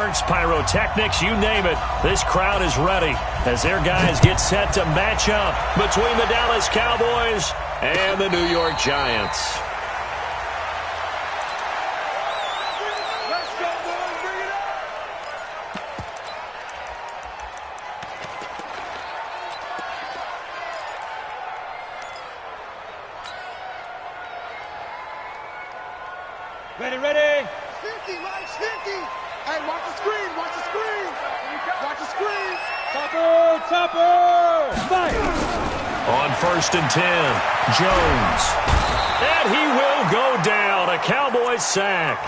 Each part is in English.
Pyrotechnics, you name it. This crowd is ready as their guys get set to match up between the Dallas Cowboys and the New York Giants. Ready. Stinky, Mike, stinky. Hey, watch the screen, watch the screen. Watch the screen. Topper. Fire. On 1st and 10, Jones. And he will go down. A Cowboys sack.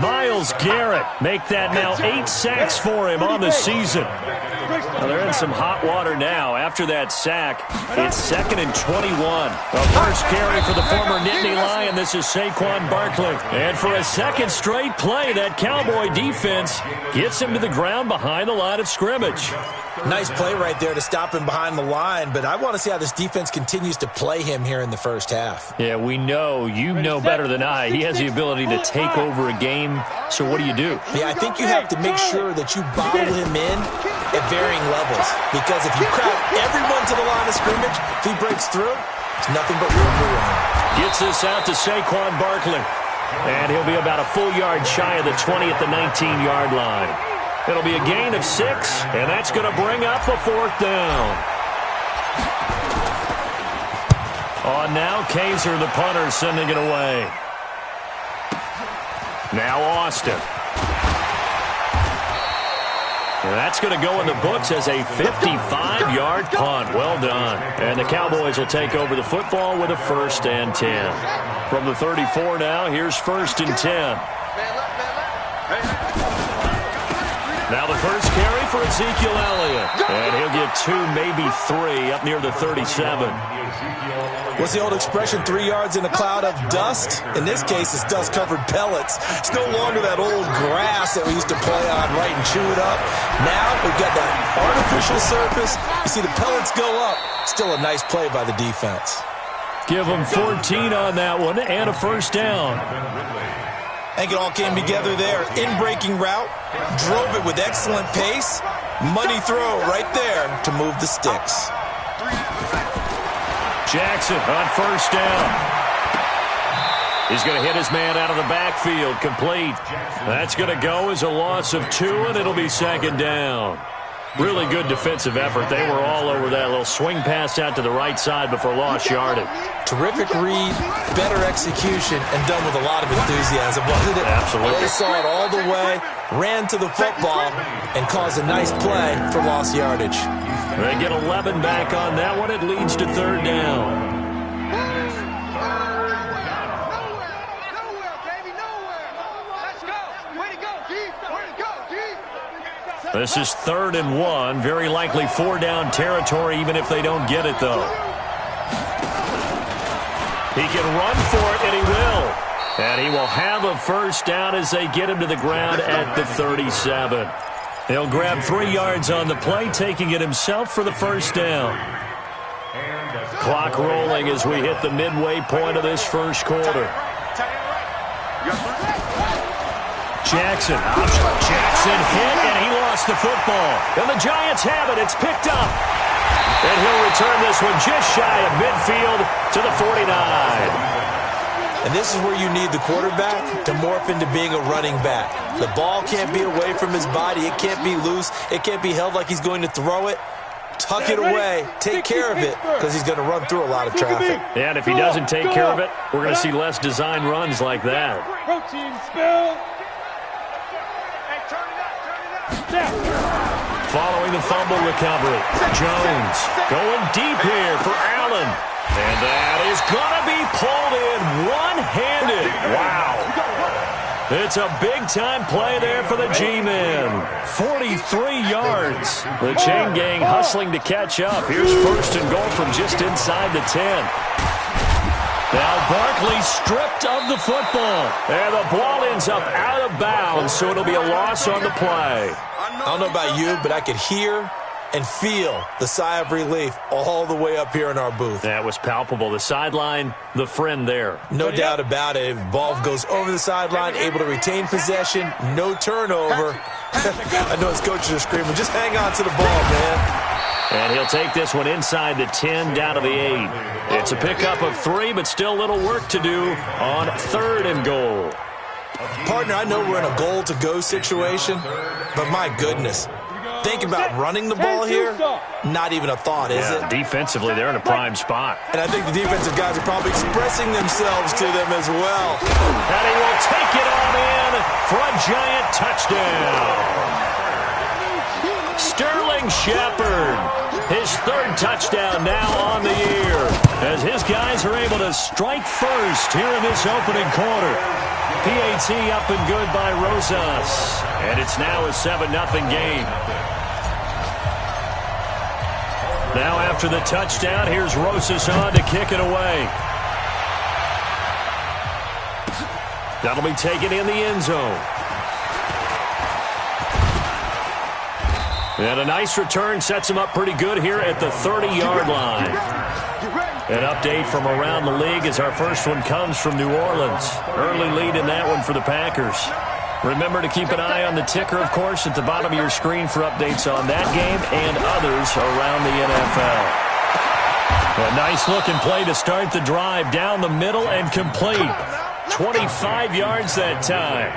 Miles Garrett make that now 8 sacks for him on the season. Well, they're in some hot water now. After that sack, it's 2nd and 21. The first carry for the former Nittany Lion. This is Saquon Barkley. And for a second straight play, that Cowboy defense gets him to the ground behind the line of scrimmage. Nice play right there to stop him behind the line, but I want to see how this defense continues to play him here in the first half. Yeah, we know. You know better than I. He has the ability to take over a game, so what do? Yeah, I think you have to make sure that you bottle him in at varying levels, because if you crowd everyone to the line of scrimmage, if he breaks through, it's nothing but room to run. Gets this out to Saquon Barkley, and he'll be about a full yard shy of the 20 at the 19-yard line. It'll be a gain of 6, and that's going to bring up a 4th down. On now, Kaiser, the punter, sending it away. Now Austin. And that's going to go in the books as a 55-yard punt. Well done. And the Cowboys will take over the football with a 1st and 10. From the 34 now, here's 1st and 10. Now the first carry for Ezekiel Elliott. And he'll get 2, maybe 3 up near the 37. What's the old expression, 3 yards in a cloud of dust? In this case, it's dust-covered pellets. It's no longer that old grass that we used to play on, right, and chew it up. Now we've got that artificial surface. You see the pellets go up. Still a nice play by the defense. Give them 14 on that one and a 1st down. I think it all came together there. In-breaking route, drove it with excellent pace. Money throw right there to move the sticks. Jackson on 1st down. He's going to hit his man out of the backfield, complete. That's going to go as a loss of 2, and it'll be 2nd down. Really good defensive effort. They were all over that little swing pass out to the right side before lost yardage. Terrific read, better execution, and done with a lot of enthusiasm, wasn't it? Absolutely. They saw it all the way, ran to the football, and caused a nice play for lost yardage. They get 11 back on that one. It leads to 3rd down. This is 3rd and 1. Very likely 4-down territory, even if they don't get it, though. He can run for it, and he will. And he will have a 1st down as they get him to the ground at the 37. He'll grab 3 yards on the play, taking it himself for the 1st down. Clock rolling as we hit the midway point of this 1st quarter. Jackson hit, and he lost the football. And the Giants have it. It's picked up. And he'll return this one just shy of midfield to the 49. And this is where you need the quarterback to morph into being a running back. The ball can't be away from his body. It can't be loose. It can't be held like he's going to throw it. Tuck it away. Take care of it, because he's going to run through a lot of traffic. Yeah, and if he doesn't take care of it, we're going to see less design runs like that. Protein spill. Following the fumble recovery, Jones going deep here for Allen. And that is going to be pulled in one-handed. Wow. It's a big-time play there for the G-men. 43 yards. The chain gang hustling to catch up. Here's 1st and goal from just inside the 10. Now Barkley stripped of the football. And the ball ends up out of bounds, so it'll be a loss on the play. I don't know about you, but I could hear and feel the sigh of relief all the way up here in our booth. That was palpable. The sideline, the friend there. No doubt about it. Ball goes over the sideline, able to retain possession, no turnover. I know his coaches are screaming, just hang on to the ball, man. And he'll take this one inside the 10, down to the 8. It's a pickup of 3, but still a little work to do on 3rd and goal. Partner, I know we're in a goal-to-go situation, but my goodness. Think about running the ball here, not even a thought, is it? Defensively, they're in a prime spot. And I think the defensive guys are probably expressing themselves to them as well. And he will take it on in for a giant touchdown. Sterling Shepard, his 3rd touchdown now on the year, as his guys are able to strike first here in this opening quarter. PAT up and good by Rosas, and it's now a 7-0 game. Now after the touchdown, here's Rosas on to kick it away. That'll be taken in the end zone. And a nice return sets him up pretty good here at the 30-yard line. An update from around the league as our first one comes from New Orleans. Early lead in that one for the Packers. Remember to keep an eye on the ticker, of course, at the bottom of your screen for updates on that game and others around the NFL. A nice-looking play to start the drive down the middle and complete. 25 yards that time.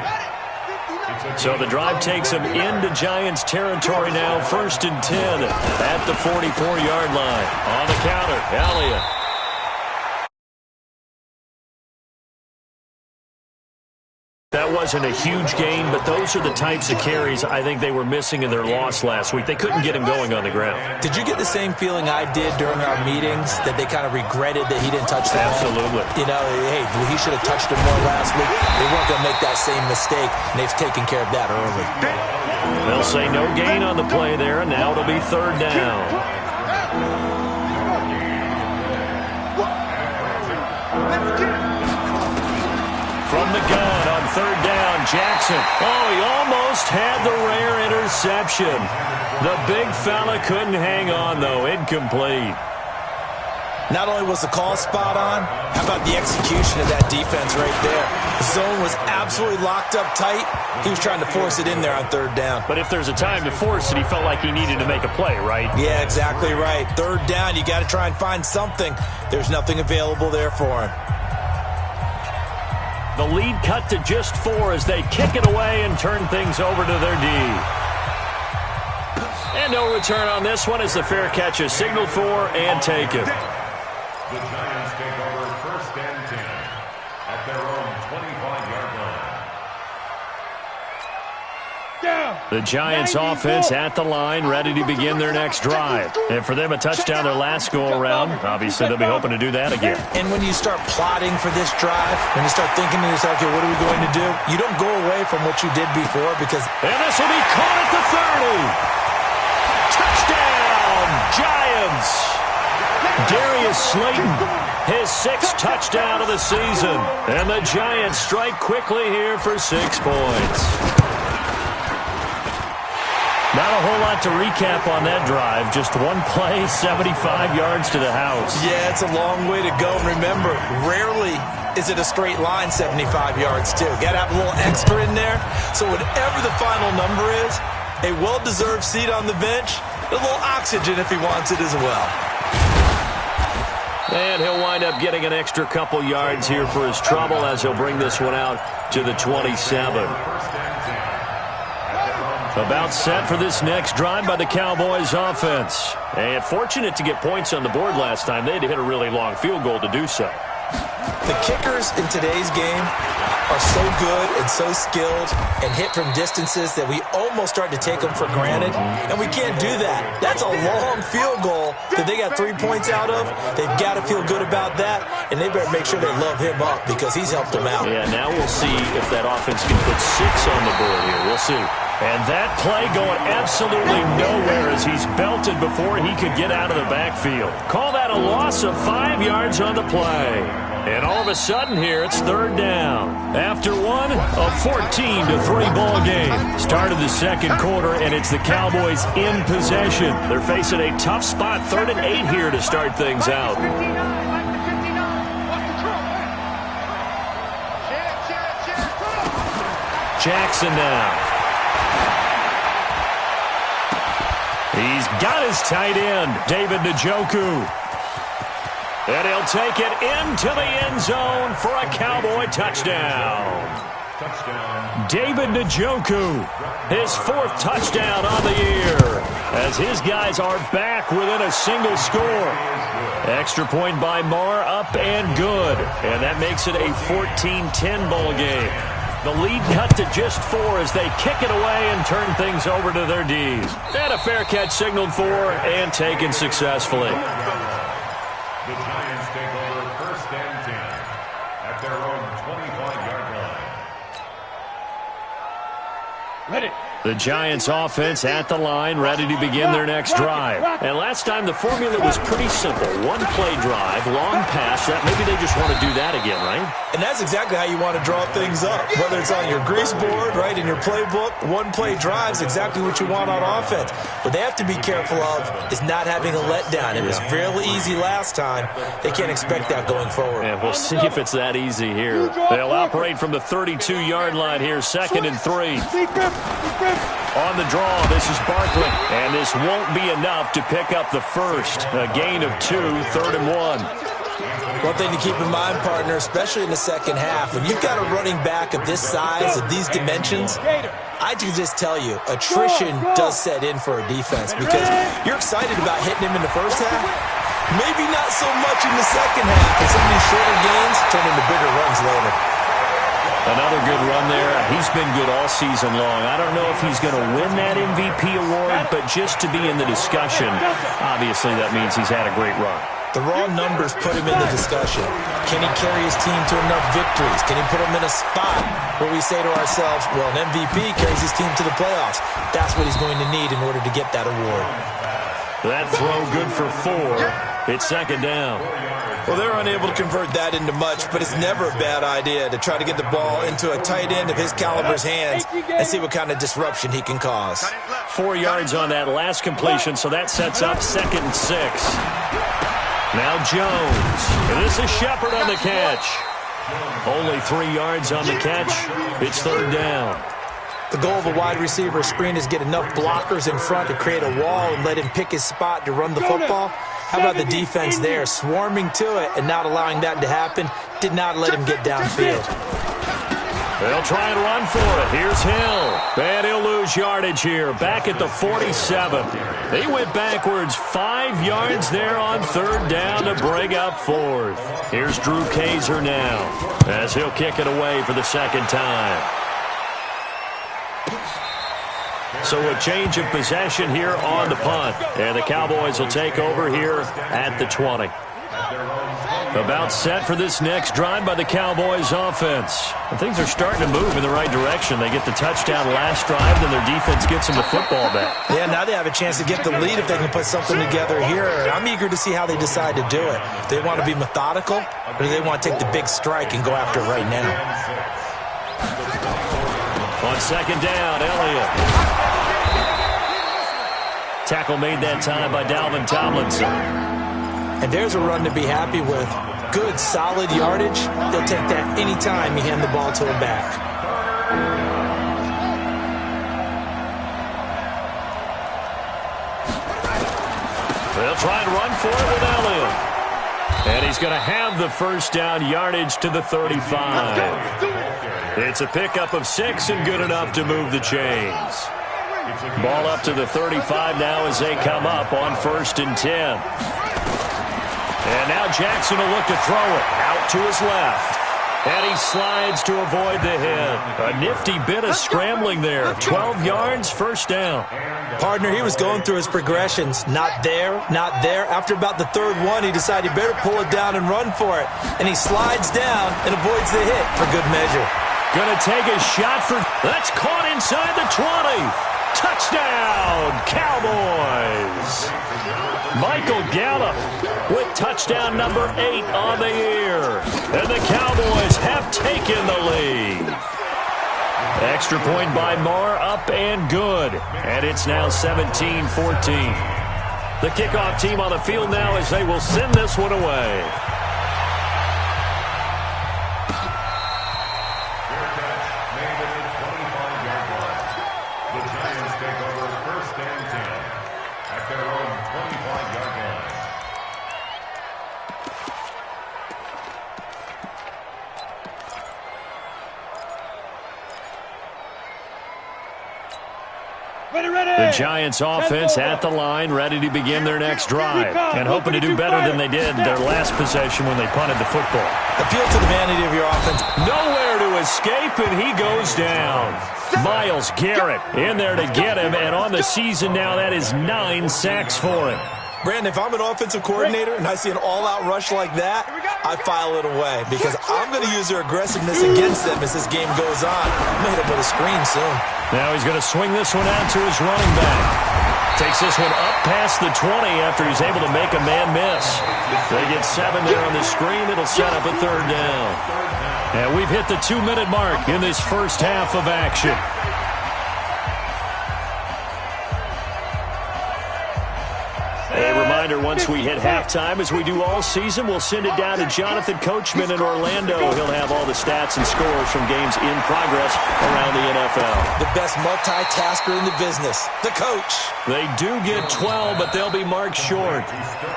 So the drive takes him into Giants territory now, 1st and 10 at the 44-yard line. On the counter, Elliott. That wasn't a huge gain, but those are the types of carries I think they were missing in their loss last week. They couldn't get him going on the ground. Did you get the same feeling I did during our meetings, that they kind of regretted that he didn't touch the ball? Absolutely. You know, hey, he should have touched him more last week. They weren't going to make that same mistake, and they've taken care of that early. They'll say no gain on the play there, and now it'll be 3rd down. From the gun on 3rd down, Jackson. Oh, he almost had the rare interception. The big fella couldn't hang on, though. Incomplete. Not only was the call spot on, how about the execution of that defense right there? The zone was absolutely locked up tight. He was trying to force it in there on 3rd down. But if there's a time to force it, he felt like he needed to make a play, right? Yeah, exactly right. 3rd down, you got to try and find something. There's nothing available there for him. The lead cut to just 4 as they kick it away and turn things over to their D. And no return on this one as the fair catch is signaled for and taken. The Giants take over 1st and 10 at their own 25-yard line. The Giants offense at the line, ready to begin their next drive. And for them, a touchdown their last go-around. Obviously, they'll be hoping to do that again. And when you start plotting for this drive, when you start thinking to yourself, okay, what are we going to do? You don't go away from what you did before because... And this will be caught at the 30. Touchdown, Giants. Darius Slayton, his 6th touchdown of the season. And the Giants strike quickly here for 6 points. Not a whole lot to recap on that drive. Just one play, 75 yards to the house. Yeah, it's a long way to go. And remember, rarely is it a straight line 75 yards, too. Got to have a little extra in there. So whatever the final number is, a well-deserved seat on the bench, a little oxygen if he wants it as well. And he'll wind up getting an extra couple yards here for his trouble as he'll bring this one out to the 27. About set for this next drive by the Cowboys offense. And fortunate to get points on the board last time. They had to hit a really long field goal to do so. The kickers in today's game are so good and so skilled and hit from distances that we almost start to take them for granted, and we can't do that. That's a long field goal that they got 3 points out of. They've got to feel good about that, and they better make sure they love him up because he's helped them out. Yeah, now we'll see if that offense can put 6 on the board here. We'll see. And that play going absolutely nowhere as he's belted before he could get out of the backfield. Call that a loss of 5 yards on the play. And all of a sudden here, it's third down. After one, a 14-3 ball game. Start of the second quarter, and it's the Cowboys in possession. They're facing a tough spot, 3rd and 8 here to start things out. Jackson now. He's got his tight end, David Njoku. And he'll take it into the end zone for a Cowboy touchdown. David Njoku, his 4th touchdown on the year, as his guys are back within a single score. Extra point by Marr, up and good. And that makes it a 14-10 ball game. The lead cut to just 4 as they kick it away and turn things over to their Ds. And a fair catch signaled for and taken successfully. The Giants take over 1st and 10 at their own 25-yard line. Ready. The Giants offense at the line, ready to begin their next drive. And last time the formula was pretty simple. 1-play drive, long pass. That maybe they just want to do that again, right? And that's exactly how you want to draw things up. Whether it's on your grease board, right, in your playbook, 1-play drive is exactly what you want on offense. What they have to be careful of is not having a letdown. It was fairly easy last time. They can't expect that going forward. And we'll see if it's that easy here. They'll operate from the 32-yard line here, 2nd and 3. On the draw, this is Barkley. And this won't be enough to pick up the first. A gain of 2, 3rd and 1. One thing to keep in mind, partner, especially in the second half, when you've got a running back of this size, of these dimensions, I can just tell you, attrition does set in for a defense because you're excited about hitting him in the first half. Maybe not so much in the second half, and some of these shorter gains turn into bigger runs later. Another good run there. He's been good all season long. I don't know if he's going to win that MVP award, but just to be in the discussion, obviously that means he's had a great run. The raw numbers put him in the discussion. Can he carry his team to enough victories? Can he put him in a spot where we say to ourselves, well, an MVP carries his team to the playoffs. That's what he's going to need in order to get that award. That throw good for 4. It's 2nd down. Well, they're unable to convert that into much, but it's never a bad idea to try to get the ball into a tight end of his caliber's hands and see what kind of disruption he can cause. 4 yards on that last completion, so that sets up 2nd and 6. Now Jones. And this is Shepard on the catch. Only 3 yards on the catch. It's 3rd down. The goal of a wide receiver screen is get enough blockers in front to create a wall and let him pick his spot to run the football. How about the defense there, swarming to it and not allowing that to happen? Did not let him get downfield. They'll try and run for it. Here's Hill. And he'll lose yardage here. Back at the 47. They went backwards 5 yards there on 3rd down to bring up 4th. Here's Drew Kaiser now as he'll kick it away for the 2nd time. So a change of possession here on the punt. And the Cowboys will take over here at the 20. About set for this next drive by the Cowboys offense. And things are starting to move in the right direction. They get the touchdown last drive, then their defense gets them the football back. Yeah, now they have a chance to get the lead if they can put something together here. I'm eager to see how they decide to do it. Do they want to be methodical, or do they want to take the big strike and go after it right now? On 2nd down, Elliott. Tackle made that time by Dalvin Tomlinson. And there's a run to be happy with. Good, solid yardage. They'll take that any time you hand the ball to him back. They'll try and run for it with Elliott. And he's going to have the 1st down yardage to the 35. It's a pickup of 6 and good enough to move the chains. Ball up to the 35 now as they come up on 1st and 10. And now Jackson will look to throw it out to his left. And he slides to avoid the hit. A nifty bit of scrambling there. 12 yards, 1st down. Partner, he was going through his progressions. Not there, not there. After about the 3rd one, he decided he better pull it down and run for it. And he slides down and avoids the hit for good measure. Going to take a shot for... That's caught inside the 20. Touchdown, Cowboys! Michael Gallup with touchdown number 8 on the year. And the Cowboys have taken the lead. Extra point by Marr, up and good. And it's now 17-14. The kickoff team on the field now as they will send this one away. The Giants offense at the line, ready to begin their next drive, and hoping to do better than they did their last possession when they punted the football. Appeal to the vanity of your offense. Nowhere to escape, and he goes down. Myles Garrett in there to get him, and on the season now, that is 9 sacks for him. Brandon, if I'm an offensive coordinator and I see an all-out rush like that, I file it away because I'm going to use their aggressiveness against them as this game goes on. I'm going to hit him with a screen soon. Now he's going to swing this one out to his running back. Takes this one up past the 20 after he's able to make a man miss. They get 7 there on the screen. It'll set up a 3rd down. And we've hit the 2-minute mark in this first half of action. A reminder, once we hit halftime, as we do all season, we'll send it down to Jonathan Coachman in Orlando. He'll have all the stats and scores from games in progress around the NFL. The best multitasker in the business, the coach. They do get 12, but they'll be marked short.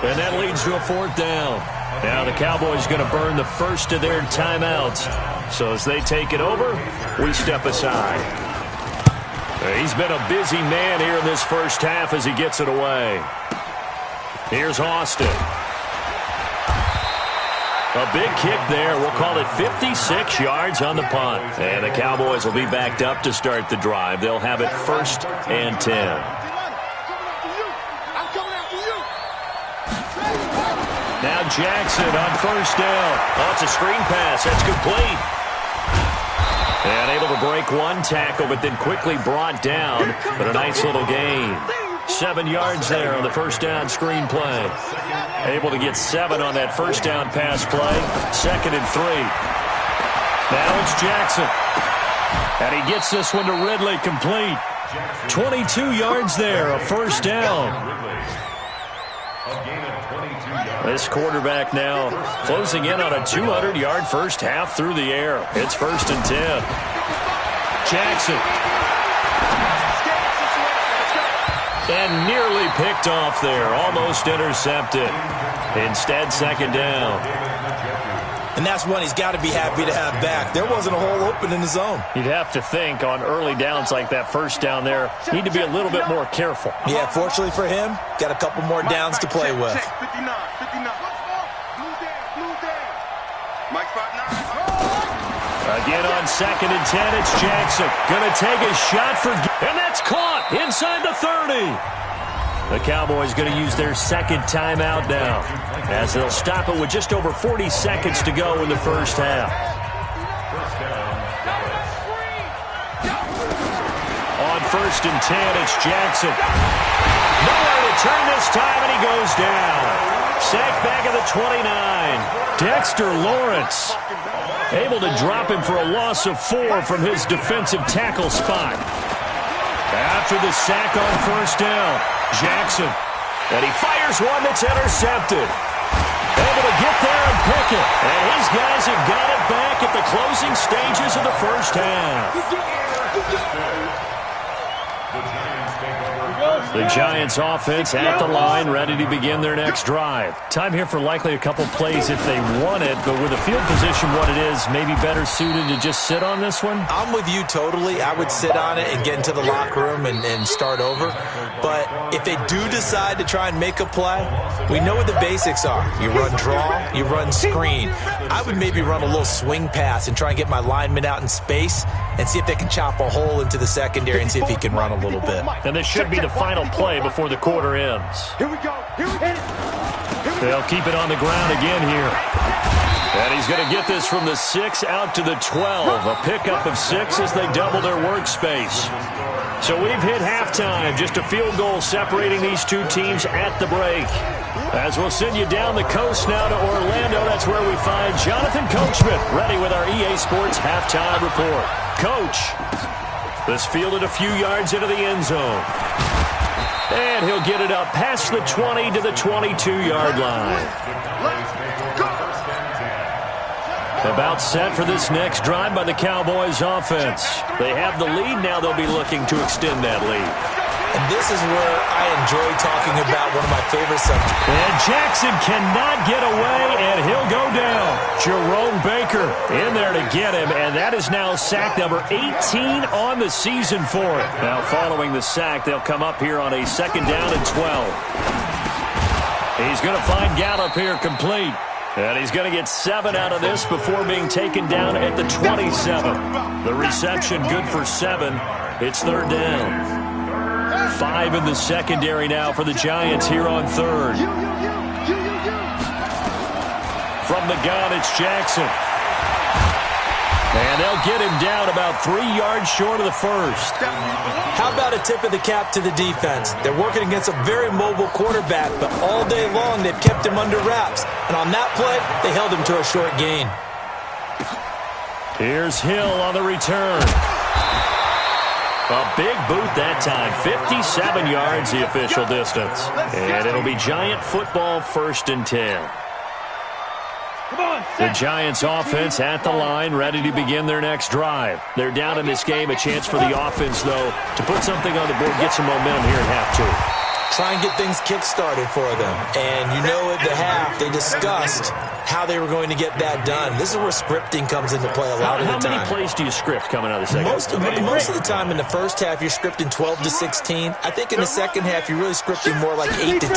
And that leads to a 4th down. Now the Cowboys going to burn the first of their timeouts. So as they take it over, we step aside. He's been a busy man here in this first half as he gets it away. Here's Austin. A big kick there. We'll call it 56 yards on the punt. And the Cowboys will be backed up to start the drive. They'll have it 1st and 10. Now Jackson on 1st down. Oh, it's a screen pass. That's complete. And able to break one tackle, but then quickly brought down. But a nice little gain. 7 yards there on the 1st down screen play. Able to get 7 on that 1st down pass play. 2nd and 3. Now it's Jackson. And he gets this one to Ridley complete. 22 yards there, a 1st down. This quarterback now closing in on a 200-yard first half through the air. It's 1st and 10. Jackson. And nearly picked off there. Almost intercepted. Instead, 2nd down. And that's one he's got to be happy to have back. There wasn't a hole open in the zone. You'd have to think on early downs like that 1st down there, need to be a little bit more careful. Yeah, fortunately for him, got a couple more downs to play with. Again on 2nd and 10, it's Jackson. Going to take a shot for... And that's caught inside the 30. The Cowboys going to use their 2nd timeout now, as they'll stop it with just over 40 seconds to go in the first half. On 1st and 10, it's Jackson. Nowhere to turn this time, and he goes down. Sacked back at the 29. Dexter Lawrence able to drop him for a loss of 4 from his defensive tackle spot. After the sack on 1st down, Jackson. And he fires one that's intercepted. Able to get there and pick it. And his guys have got it back at the closing stages of the first half. The Giants offense at the line, ready to begin their next drive. Time here for likely a couple plays if they want it, but with the field position what it is, maybe better suited to just sit on this one? I'm with you totally. I would sit on it and get into the locker room and start over. But if they do decide to try and make a play, we know what the basics are. You run draw, you run screen. I would maybe run a little swing pass and try and get my lineman out in space and see if they can chop a hole into the secondary and see if he can run a little bit. And this should be the final play before the quarter ends. Here we go. Here we hit it. They'll keep it on the ground again here. And he's going to get this from the 6 out to the 12. A pickup of 6 as they double their workspace. So we've hit halftime. Just a field goal separating these two teams at the break. As we'll send you down the coast now to Orlando, that's where we find Jonathan Coachman, ready with our EA Sports halftime report. Coach, this fielded a few yards into the end zone. And he'll get it up past the 20 to the 22-yard line. About set for this next drive by the Cowboys offense. They have the lead now. They'll be looking to extend that lead. And this is where I enjoy talking about one of my favorite subjects. And Jackson cannot get away, and he'll go down. Jerome Baker in there to get him, and that is now sack number 18 on the season for him. Now following the sack, they'll come up here on a 2nd down and 12. He's going to find Gallup here complete. And he's going to get 7 out of this before being taken down at the 27. The reception good for 7. It's 3rd down. 5 in the secondary now for the Giants here on 3rd. From the gun, it's Jackson. And they'll get him down about 3 yards short of the first. How about a tip of the cap to the defense? They're working against a very mobile quarterback, but all day long they've kept him under wraps. And on that play, they held him to a short gain. Here's Hill on the return. A big boot that time. 57 yards the official distance. And it'll be Giant football 1st and 10. The Giants offense at the line, ready to begin their next drive. They're down in this game. A chance for the offense, though, to put something on the board, get some momentum here at half 2. Try and get things kick-started for them. And you know at the half, they discussed how they were going to get that done. This is where scripting comes into play a lot of the time. How many plays do you script coming out of the second? Most of the time in the first half, you're scripting 12 to 16. I think in the second half, you're really scripting more like 8 to 10.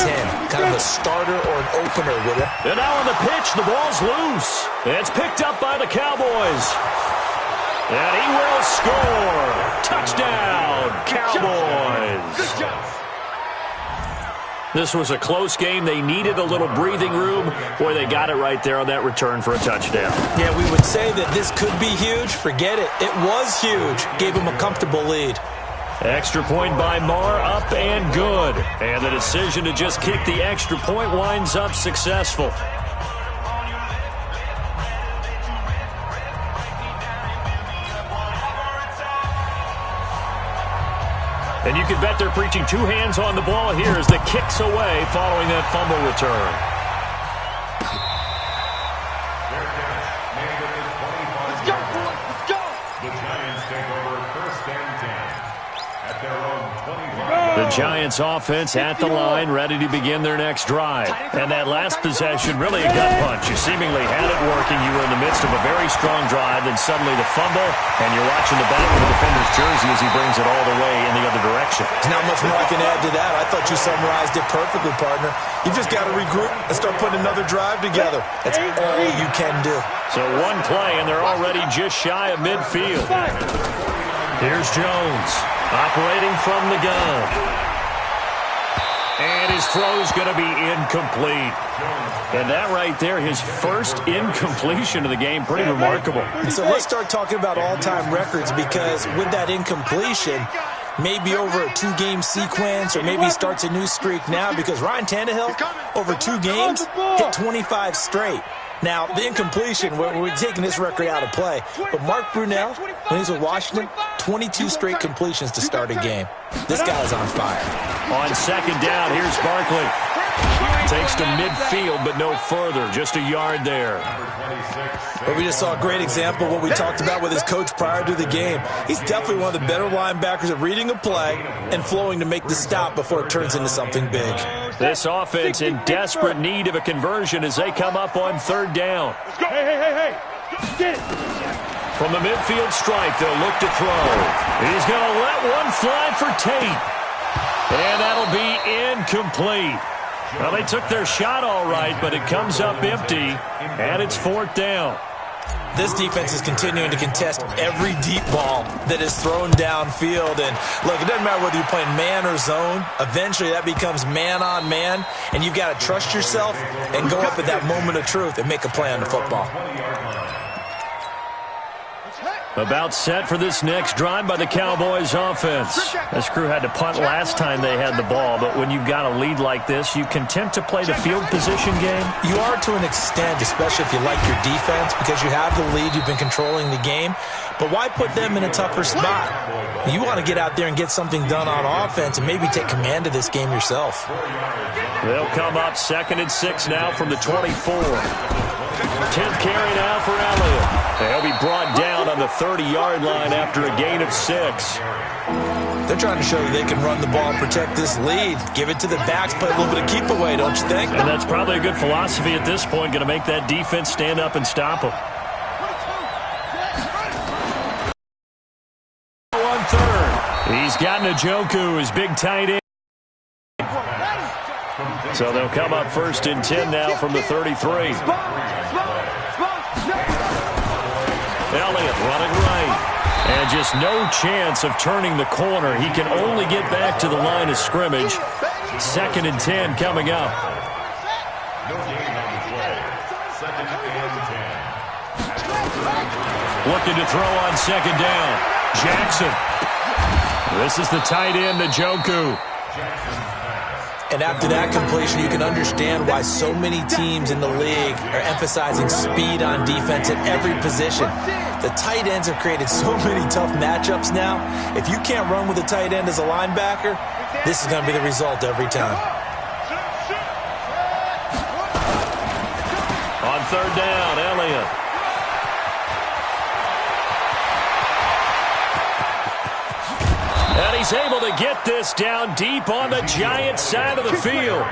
Kind of a starter or an opener with it. And now on the pitch, the ball's loose. It's picked up by the Cowboys. And he will score. Touchdown, Cowboys. Good job. This was a close game. They needed a little breathing room. Boy, they got it right there on that return for a touchdown. Yeah, we would say that this could be huge. Forget it. It was huge. Gave them a comfortable lead. Extra point by Marr, up and good. And the decision to just kick the extra point winds up successful. And you can bet they're preaching 2 hands on the ball here as the kick's away following that fumble return. Let's go, boys. Let's go. The Giants take over 1st and 10 at their own 25. The Giants offense at the line, ready to begin their next drive. And that last possession, really a gut punch. You seemingly had it working. You were in the midst of a very strong drive, then suddenly the fumble, and you're watching the back of the defender's jersey as he brings it all the way in the other direction. There's not much more I can add to that. I thought you summarized it perfectly, partner. You just got to regroup and start putting another drive together. That's all you can do. So one play, and they're already just shy of midfield. Here's Jones, operating from the gun. And his throw's going to be incomplete. And that right there, his first incompletion of the game, pretty remarkable. So let's start talking about all-time records, because with that incompletion, maybe over a 2-game sequence, or maybe he starts a new streak now, because Ryan Tannehill, over 2 games, hit 25 straight. Now, the incompletion, we're taking this record out of play. But Mark Brunell, when he's with Washington, 22 straight completions to start a game. This guy's on fire. On 2nd down, here's Barkley. Takes to midfield, but no further. Just a yard there. But we just saw a great example of what we talked about with his coach prior to the game. He's definitely one of the better linebackers at reading a play and flowing to make the stop before it turns into something big. This offense in desperate need of a conversion as they come up on 3rd down. Hey. Get it. From the midfield stripe, they'll look to throw. He's going to let one fly for Tate. And that'll be incomplete. Well, they took their shot all right, but it comes up empty, and it's 4th down. This defense is continuing to contest every deep ball that is thrown downfield. And, look, it doesn't matter whether you're playing man or zone. Eventually, that becomes man-on-man, and you've got to trust yourself and go up at that moment of truth and make a play on the football. About set for this next drive by the Cowboys offense. This crew had to punt last time they had the ball, but when you've got a lead like this, you content to play the field position game? You are to an extent, especially if you like your defense, because you have the lead, you've been controlling the game. But why put them in a tougher spot? You want to get out there and get something done on offense and maybe take command of this game yourself. They'll come up 2nd and 6 now from the 24. 10th carry now for Elliott. He'll be brought down on the 30-yard line after a gain of 6. They're trying to show you they can run the ball and protect this lead. Give it to the backs, play a little bit of keep away, don't you think? And that's probably a good philosophy at this point, going to make that defense stand up and stop them. On 3rd. He's got Njoku, his big tight end. So they'll come up 1st and 10 now from the 33. Elliott running right. And just no chance of turning the corner. He can only get back to the line of scrimmage. 2nd and 10 coming up. No gain on the play. 2nd and 10. Looking to throw on 2nd down. Jackson. This is the tight end, Njoku. And after that completion, you can understand why so many teams in the league are emphasizing speed on defense at every position. The tight ends have created so many tough matchups now. If you can't run with a tight end as a linebacker, this is going to be the result every time. On 3rd down, Elliott. And he's able to get this down deep on the Giants side of the field.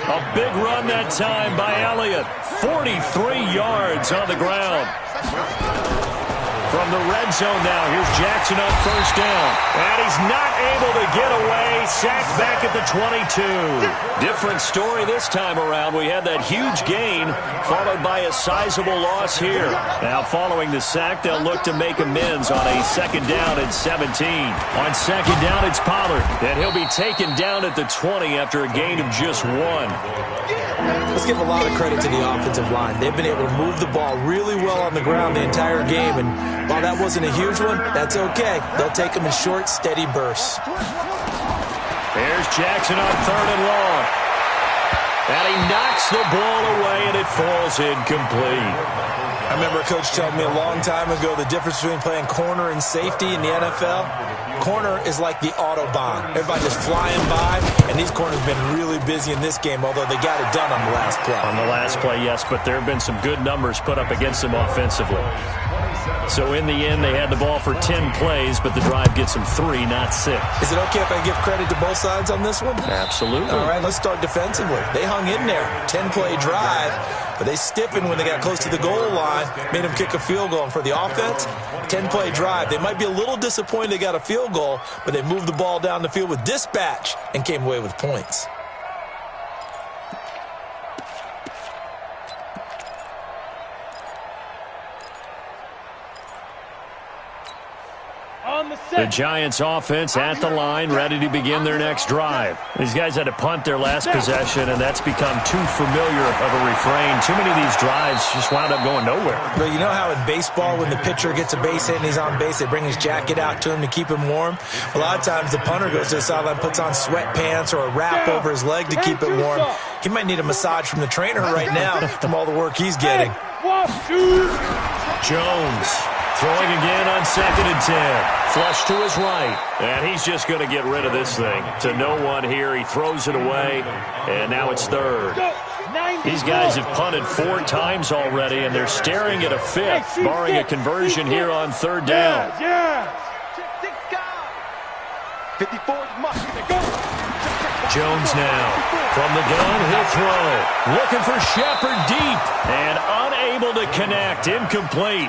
A big run that time by Elliott. 43 yards on the ground. From the red zone now, here's Jackson on 1st down. And he's not able to get away. Sacked back at the 22. Different story this time around. We had that huge gain, followed by a sizable loss here. Now, following the sack, they'll look to make amends on a 2nd down and 17. On 2nd down, it's Pollard. And he'll be taken down at the 20 after a gain of just 1. Let's give a lot of credit to the offensive line. They've been able to move the ball really well on the ground the entire game, and while that wasn't a huge one, that's okay. They'll take them in short, steady bursts. There's Jackson on 3rd and long. And he knocks the ball away, and it falls incomplete. I remember a coach telling me a long time ago the difference between playing corner and safety in the NFL. Corner is like the Autobahn. Everybody just flying by, and these corners have been really busy in this game, although they got it done on the last play. On the last play, yes, but there have been some good numbers put up against them offensively. So in the end, they had the ball for 10 plays, but the drive gets them 3, not 6. Is it okay if I give credit to both sides on this one? Absolutely. All right, let's start defensively. They hung in there. 10-play drive, but they stiffened when they got close to the goal line, made them kick a field goal. And for the offense, 10-play drive. They might be a little disappointed they got a field goal, but they moved the ball down the field with dispatch and came away with points. The Giants offense at the line, ready to begin their next drive. These guys had to punt their last possession, and that's become too familiar of a refrain. Too many of these drives just wound up going nowhere. But you know how in baseball, when the pitcher gets a base hit and he's on base, they bring his jacket out to him to keep him warm? A lot of times the punter goes to the sideline, puts on sweatpants or a wrap over his leg to keep it warm. He might need a massage from the trainer right now from all the work he's getting. Jones throwing again on 2nd and 10. Flush to his right. And he's just going to get rid of this thing. To no one here. He throws it away. And now it's 3rd. These guys have punted 4 times already, and they're staring at a 5th, barring a conversion here on 3rd down. 54's must. Jones now. From the gun, he'll throw. Looking for Shepard deep. And unable to connect. Incomplete.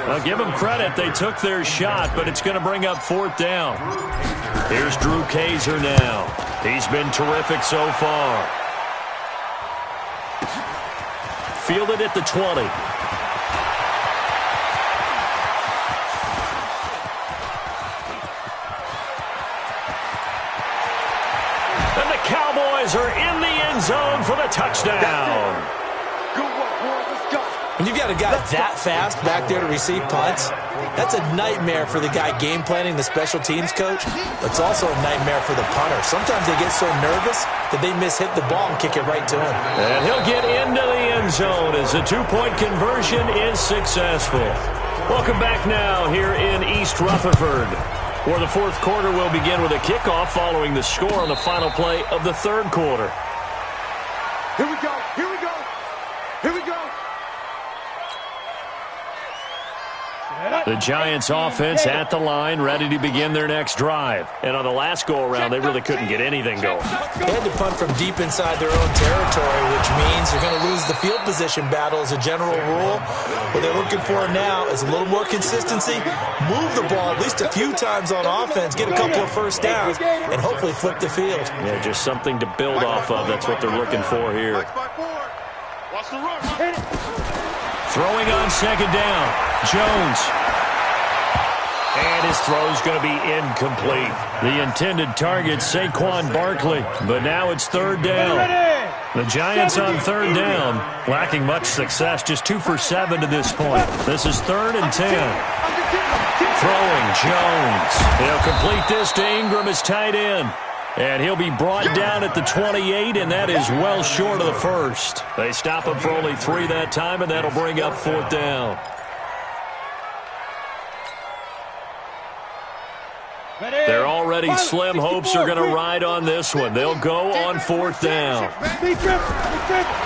I'll give them credit. They took their shot, but it's going to bring up 4th down. Here's Drew Kaiser now. He's been terrific so far. Fielded at the 20. And the Cowboys are in the end zone for the touchdown. Good work, boys. Let's go. When you've got a guy that fast back there to receive punts, that's a nightmare for the guy game planning, the special teams coach. It's also a nightmare for the punter. Sometimes they get so nervous that they hit the ball and kick it right to him. And he'll get into the end zone as the two-point conversion is successful. Welcome back now here in East Rutherford, where the fourth quarter will begin with a kickoff following the score on the final play of the third quarter. Here we go. Here we go. Here we go. The Giants offense at the line, ready to begin their next drive. And on the last go-around, they really couldn't get anything going. They had to punt from deep inside their own territory, which means they're going to lose the field position battle as a general rule. What they're looking for now is a little more consistency, move the ball at least a few times on offense, get a couple of first downs, and hopefully flip the field. Yeah, just something to build off of. That's what they're looking for here. Watch the run. Throwing on second down, Jones. And his throw's going to be incomplete. The intended target, Saquon Barkley. But now it's third down. The Giants on third down, lacking much success, just 2 for 7 to this point. This is 3rd and 10. Throwing, Jones. He'll complete this to Ingram as tight end. And he'll be brought down at the 28, and that is well short of the first. They stop him for only 3 that time, and that'll bring up 4th down. Their already slim hopes are going to ride on this one. They'll go on 4th down.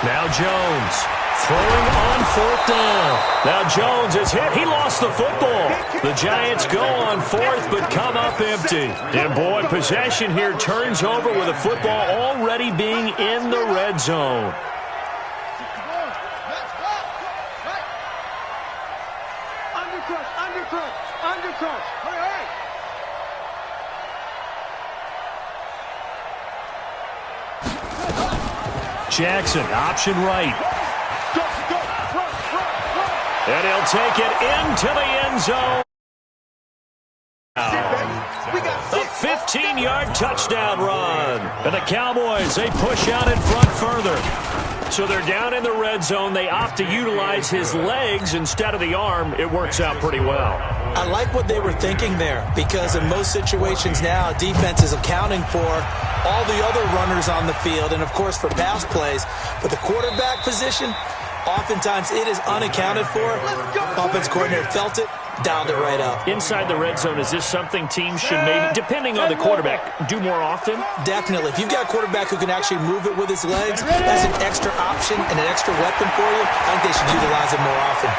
Now Jones throwing on 4th down. Now Jones is hit. He lost the football. The Giants go on 4th but come up empty. And boy, possession here turns over with the football already being in the red zone. Undercrush. Hurry. Jackson, option right. And he'll take it into the end zone. A 15-yard touchdown run. And the Cowboys, they push out in front further. So they're down in the red zone. They opt to utilize his legs instead of the arm. It works out pretty well. I like what they were thinking there, because in most situations now, defense is accounting for all the other runners on the field and, of course, for pass plays. But the quarterback position, oftentimes it is unaccounted for. Offense coordinator felt it, dialed it right up. Inside the red zone, is this something teams should maybe, depending on the quarterback, do more often? Definitely. If you've got a quarterback who can actually move it with his legs, that's an extra option and an extra weapon for you. I think they should utilize it more often.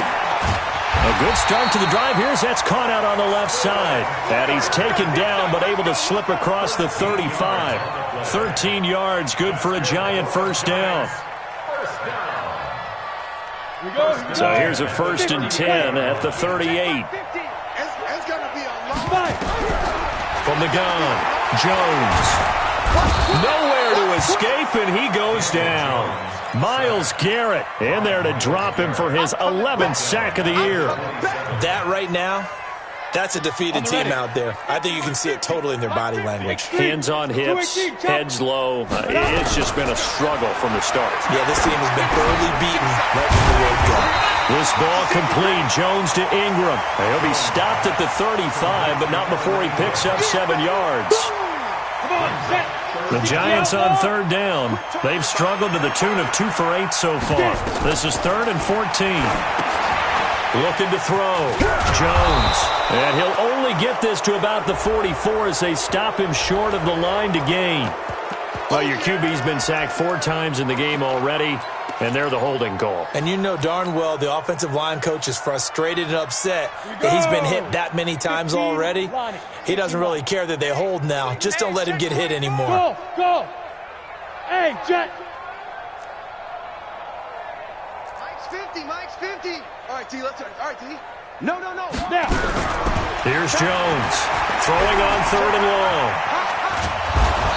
A good start to the drive here as that's caught out on the left side. And he's taken down but able to slip across the 35. 13 yards, good for a Giant first down. So here's a 1st and 10 at the 38. It's going to be a long. From the gun, Jones. Nowhere to escape, and he goes down. Myles Garrett in there to drop him for his 11th sack of the year. That right now, that's a defeated team out there. I think you can see it totally in their body language. Hands on hips, heads low. It's just been a struggle from the start. Yeah, this team has been thoroughly beaten right from the word go. This ball complete. Jones to Ingram. He'll be stopped at the 35, but not before he picks up 7 yards. The Giants on 3rd down. They've struggled to the tune of 2 for 8 so far. This is 3rd and 14. Looking to throw. Jones. And he'll only get this to about the 44 as they stop him short of the line to gain. Well, your QB's been sacked 4 times in the game already, and they're the holding call. And you know darn well the offensive line coach is frustrated and upset that he's been hit that many times already. He doesn't really care that they hold now. Just don't let him get hit anymore. Go. Hey, Jet. Mike's 50. All right, T, let's start. All right, T. No. Now. Here's Jones. Throwing on 3rd and long.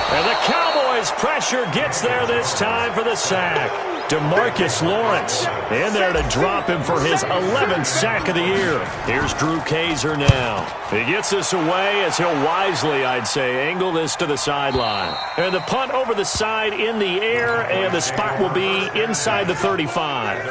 And the Cowboys' pressure gets there this time for the sack. DeMarcus Lawrence in there to drop him for his 11th sack of the year. Here's Drew Kaiser now. He gets this away as he'll wisely, I'd say, angle this to the sideline. And the punt over the side in the air, and the spot will be inside the 35.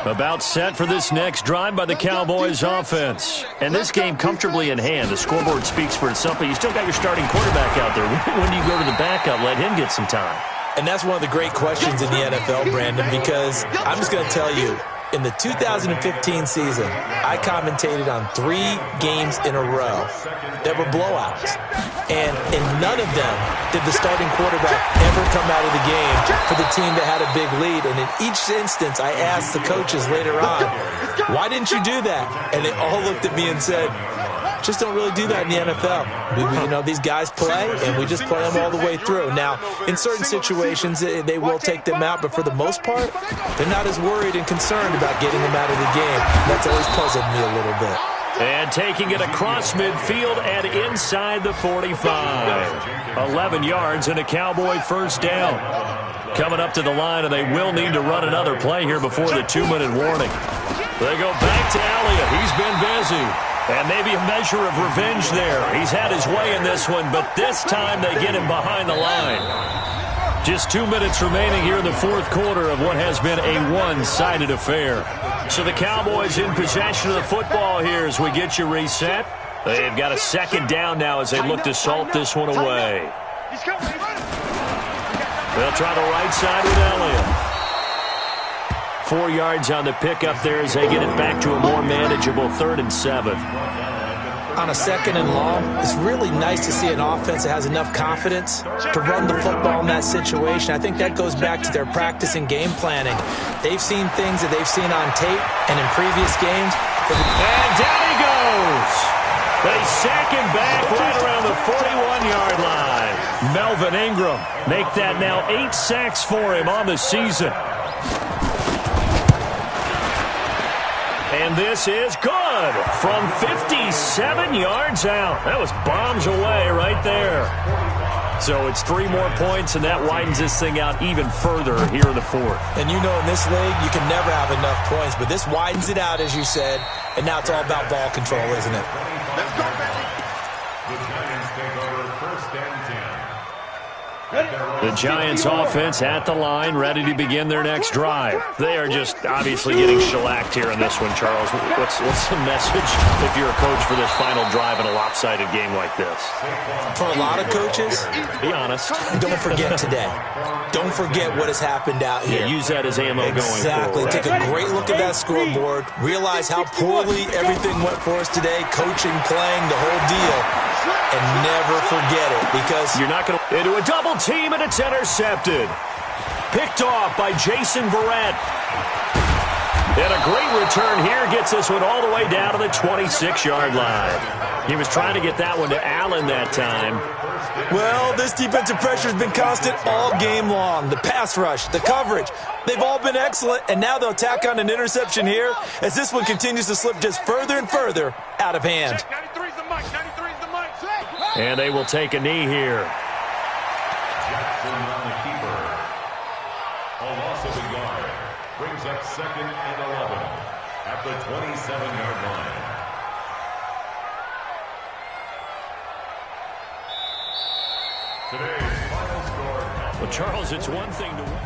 About set for this next drive by the Cowboys offense. And this game comfortably in hand. The scoreboard speaks for itself, but you still got your starting quarterback out there. When do you go to the backup? Let him get some time. And that's one of the great questions in the NFL, Brandon, because I'm just going to tell you, in the 2015 season, I commentated on 3 games in a row that were blowouts. And in none of them did the starting quarterback ever come out of the game for the team that had a big lead. And in each instance, I asked the coaches later on, why didn't you do that? And they all looked at me and said, just don't really do that in the NFL. These guys play, and we just play them all the way through. Now, in certain situations, they will take them out, but for the most part, they're not as worried and concerned about getting them out of the game. That's always puzzled me a little bit. And taking it across midfield and inside the 45. 11 yards and a Cowboy first down. Coming up to the line, and they will need to run another play here before the 2-minute warning. They go back to Elliott. He's been busy. And maybe a measure of revenge there. He's had his way in this one, but this time they get him behind the line. Just 2 minutes remaining here in the fourth quarter of what has been a one-sided affair. So the Cowboys in possession of the football here as we get you reset. They've got a second down now as they look to salt this one away. They'll try the right side with Elliott. 4 yards on the pickup there as they get it back to a more manageable 3rd and 7. On a 2nd and long, it's really nice to see an offense that has enough confidence to run the football in that situation. I think that goes back to their practice and game planning. They've seen things that they've seen on tape and in previous games. And down he goes. They sack him back right around the 41-yard line. Melvin Ingram make that now 8 sacks for him on the season. And this is good from 57 yards out. That was bombs away right there. So it's 3 more points, and that widens this thing out even further here in the fourth. And in this league, you can never have enough points, but this widens it out, as you said, and now it's all about ball control, isn't it? Let's go, baby. The Giants take over 1st and 10. The Giants offense at the line, ready to begin their next drive. They are just obviously getting shellacked here in this one, Charles. What's the message if you're a coach for this final drive in a lopsided game like this? For a lot of coaches, be honest. Don't forget today. Don't forget what has happened out here. Yeah, use that as ammo going forward. Exactly. Take a great look at that scoreboard. Realize how poorly everything went for us today. Coaching, playing, the whole deal. And never forget it, because you're not going to into a double team, and it's intercepted. Picked off by Jason Verrett. And a great return here gets this one all the way down to the 26-yard line. He was trying to get that one to Allen that time. Well, this defensive pressure has been constant all game long. The pass rush, the coverage, they've all been excellent, and now they'll tack on an interception here as this one continues to slip just further and further out of hand. And they will take a knee here. Jackson on the keeper. A loss of a yard. Brings up 2nd and 11 at the 27-yard line. Today's final score. Well, Charles, it's one thing to win.